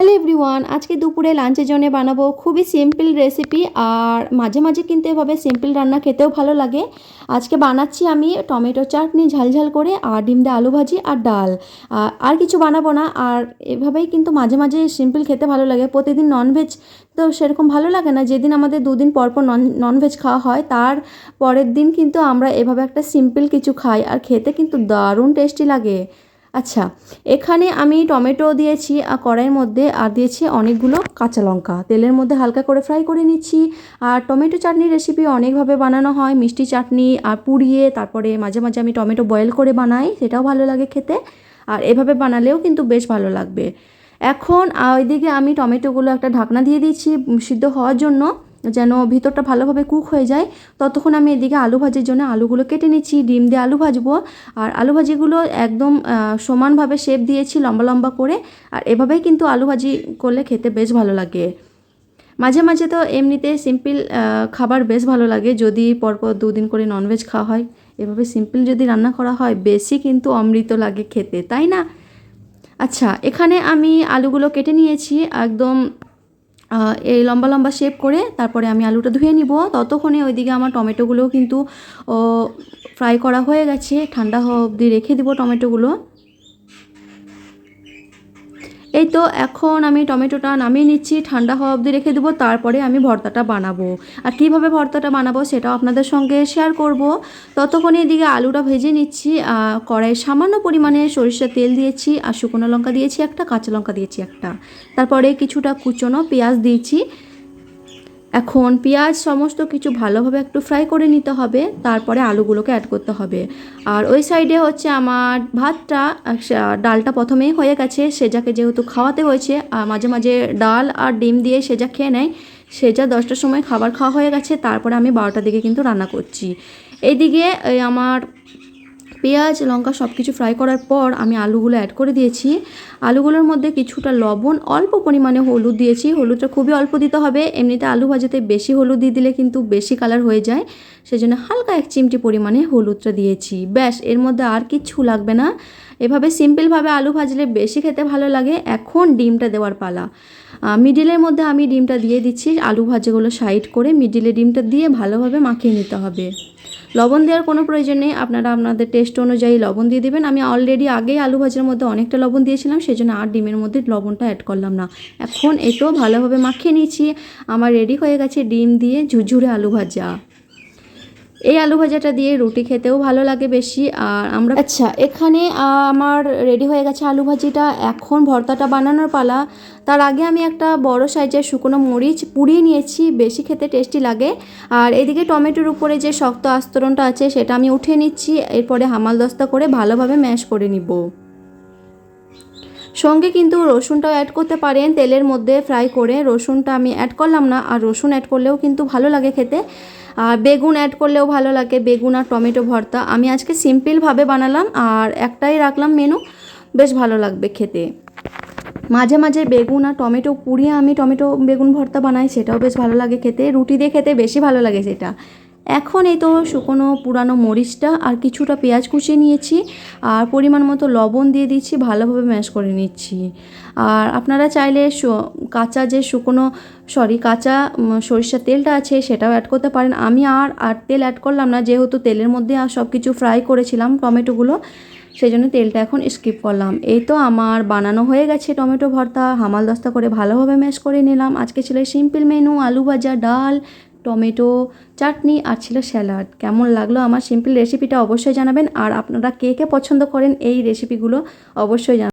Hello everyone, আজকে দুপুরে লাঞ্চের জন্য বানাবো খুবই সিম্পল রেসিপি। আর মাঝে মাঝে কিন্তু এভাবে সিম্পল রান্না খেতেও ভালো লাগে। আজকে বানাচ্ছি আমি টমেটো চাটনি ঝালঝাল করে, আর ডিম দিয়ে আলু ভাজি আর ডাল। আর কিছু বানাবো না। আর এভাবেই কিন্তু মাঝে মাঝে সিম্পল খেতে ভালো লাগে। প্রতিদিন ননভেজ তো সেরকম ভালো লাগে না। যেদিন আমাদের দুদিন পর পর ননভেজ খাওয়া হয়, তার পরের দিন কিন্তু আমরা এভাবে একটা সিম্পল কিছু খাই, আর খেতে কিন্তু দারুণ টেস্টি লাগে। আচ্ছা, এখানে আমি টমেটো দিয়েছি কড়াইয়ের মধ্যে, আর দিয়েছি অনেকগুলো কাঁচা লঙ্কা। তেলের মধ্যে হালকা করে ফ্রাই করে নিচ্ছি। আর টমেটো চাটনির রেসিপি অনেকভাবে বানানো হয়, মিষ্টি চাটনি আর পুড়িয়ে, তারপরে মাঝে মাঝে আমি টমেটো বয়েল করে বানাই, সেটাও ভালো লাগে খেতে। আর এভাবে বানালেও কিন্তু বেশ ভালো লাগবে। এখন ওইদিকে আমি টমেটোগুলো একটা ঢাকনা দিয়ে দিচ্ছি সিদ্ধ হওয়ার জন্য, যেন ভিতরটা ভালোভাবে কুক হয়ে যায়। ততক্ষণ আমি এদিকে আলু ভাজির জন্য আলুগুলো কেটে নিচ্ছি। ডিম দিয়ে আলু ভাজবো। আর আলু ভাজিগুলো একদম সমানভাবে শেপ দিয়েছি লম্বা লম্বা করে। আর এভাবেই কিন্তু আলু ভাজি করলে খেতে বেশ ভালো লাগে। মাঝে মাঝে তো এমনিতে সিম্পল খাবার বেশ ভালো লাগে, যদি পরপর দুদিন করে ননভেজ খাওয়া হয়। এভাবে সিম্পল যদি রান্না করা হয়, বেশি কিন্তু অমৃত লাগে খেতে, তাই না? আচ্ছা, এখানে আমি আলুগুলো কেটে নিয়েছি একদম এই লম্বা লম্বা শেপ করে। তারপরে আমি আলুটা ধুয়ে নিব। ততক্ষণে ওইদিকে আমার টমেটোগুলোও কিন্তু ফ্রাই করা হয়ে গেছে। ঠান্ডা হওয়া অবধি রেখে দিব টমেটোগুলো। এই তো এখন আমি টমেটোটা নামিয়ে নিচ্ছি, ঠান্ডা হওয়া অবধি রেখে দেবো। তারপরে আমি ভর্তাটা বানাবো। আর কীভাবে ভর্তাটা বানাবো সেটাও আপনাদের সঙ্গে শেয়ার করব। ততক্ষণে এদিকে আলুটা ভেজে নিচ্ছি। কড়াইয়ে সামান্য পরিমাণে সরিষার তেল দিয়েছি, আর শুকনো লঙ্কা দিয়েছি একটা, কাঁচা লঙ্কা দিয়েছি একটা। তারপরে কিছুটা কুচনো পেঁয়াজ দিয়েছি। এখন পেঁয়াজ সমস্ত কিছু ভালোভাবে একটু ফ্রাই করে নিতে হবে, তারপরে আলুগুলোকে অ্যাড করতে হবে। আর ওই সাইডে হচ্ছে আমার ভাতটা, ডালটা প্রথমেই হয়ে গেছে। সেজাকে যেহেতু খাওয়াতে হয়েছে, মাঝে মাঝে ডাল আর ডিম দিয়ে সেজা খেয়ে নেয়। সেজা 10টার সময় খাবার খাওয়া হয়ে গেছে, তারপরে আমি 12টার দিকে কিন্তু রান্না করছি। এইদিকে আমার পেঁয়াজ লঙ্কা সব কিছু ফ্রাই করার পর আমি আলুগুলো অ্যাড করে দিয়েছি। আলুগুলোর মধ্যে কিছুটা লবণ, অল্প পরিমাণে হলুদ দিয়েছি। হলুদটা খুবই অল্প দিতে হবে, এমনিতে আলু ভাজাতে বেশি হলুদ দিয়ে দিলে কিন্তু বেশি কালার হয়ে যায়। সেজন্য হালকা 1 চিমটি পরিমাণে হলুদটা দিয়েছি, ব্যাস। এর মধ্যে আর কিচ্ছু লাগবে না। এভাবে সিম্পলভাবে আলু ভাজলে বেশি খেতে ভালো লাগে। এখন ডিমটা দেওয়ার পালা। মিডিলের মধ্যে আমি ডিমটা দিয়ে দিচ্ছি। আলু ভাজাগুলো সাইড করে মিডিলে ডিমটা দিয়ে ভালোভাবে মাখিয়ে নিতে হবে। লবণ দেওয়ার কোনো প্রয়োজন নেই, আপনারা আপনাদের টেস্ট অনুযায়ী লবণ দিয়ে দেবেন। আমি অলরেডি আগেই আলু ভাজার মধ্যে অনেকটা লবণ দিয়েছিলাম, সেজন্য আর ডিমের মধ্যে লবণটা অ্যাড করলাম না। এখন এটাও ভালোভাবে মাখিয়ে নিয়েছি। আমার রেডি হয়ে গেছে ডিম দিয়ে ঝুরঝুরে আলু ভাজা। এই আলু ভাজাটা দিয়ে রুটি খেতেও ভালো লাগে বেশি। আর আমরা আচ্ছা, এখানে আমার রেডি হয়ে গেছে আলু ভাজিটা। এখন ভর্তাটা বানানোর পালা। তার আগে আমি একটা বড় সাইজের শুকনো মরিচ পুড়িয়ে নিয়েছি, বেশি খেতে টেস্টি লাগে। আর এদিকে টমেটোর উপরে যে শক্ত আস্তরণটা আছে সেটা আমি উঠিয়ে নিচ্ছি। এরপরে হামাল দস্তা করে ভালোভাবে ম্যাশ করে নিব। সঙ্গে কিন্তু রসুনটাও অ্যাড করতে পারেন তেলের মধ্যে ফ্রাই করে। রসুনটা আমি অ্যাড করলাম না, আর রসুন অ্যাড করলেও কিন্তু ভালো লাগে খেতে। আর বেগুন অ্যাড করলেও ভালো লাগে, বেগুন আর টমেটো ভর্তা। আমি আজকে সিম্পলভাবে বানালাম, আর একটাই রাখলাম মেনু, বেশ ভালো লাগবে খেতে। মাঝে মাঝে বেগুন আর টমেটো পুড়িয়ে আমি টমেটো বেগুন ভর্তা বানাই, সেটাও বেশ ভালো লাগে খেতে। রুটি দিয়ে খেতে বেশি ভালো লাগে সেটা। এখন এই তো শুকনো পুরানো মরিচটা আর কিছুটা পেঁয়াজ কুচিয়ে নিয়েছি, আর পরিমাণ মতো লবণ দিয়ে দিচ্ছি, ভালোভাবে ম্যাশ করে নিচ্ছি। আর আপনারা চাইলে কাঁচা যে কাঁচা সরিষার তেলটা আছে সেটাও অ্যাড করতে পারেন। আমি আর তেল অ্যাড করলাম না, যেহেতু তেলের মধ্যে আর সব কিছু ফ্রাই করেছিলাম টমেটোগুলো, সেই জন্য তেলটা এখন স্কিপ করলাম। এই তো আমার বানানো হয়ে গেছে টমেটো ভর্তা। হামাল দস্তা করে ভালোভাবে ম্যাশ করে নিলাম। আজকে ছিল সিম্পল মেনু, আলু ভাজা, ডাল, টমেটো চাটনি, আর ছিল স্যালাড। কেমন লাগলো আমার সিম্পল রেসিপিটা অবশ্যই জানাবেন। আর আপনারা কে কে পছন্দ করেন এই রেসিপিগুলো অবশ্যই জানাবেন।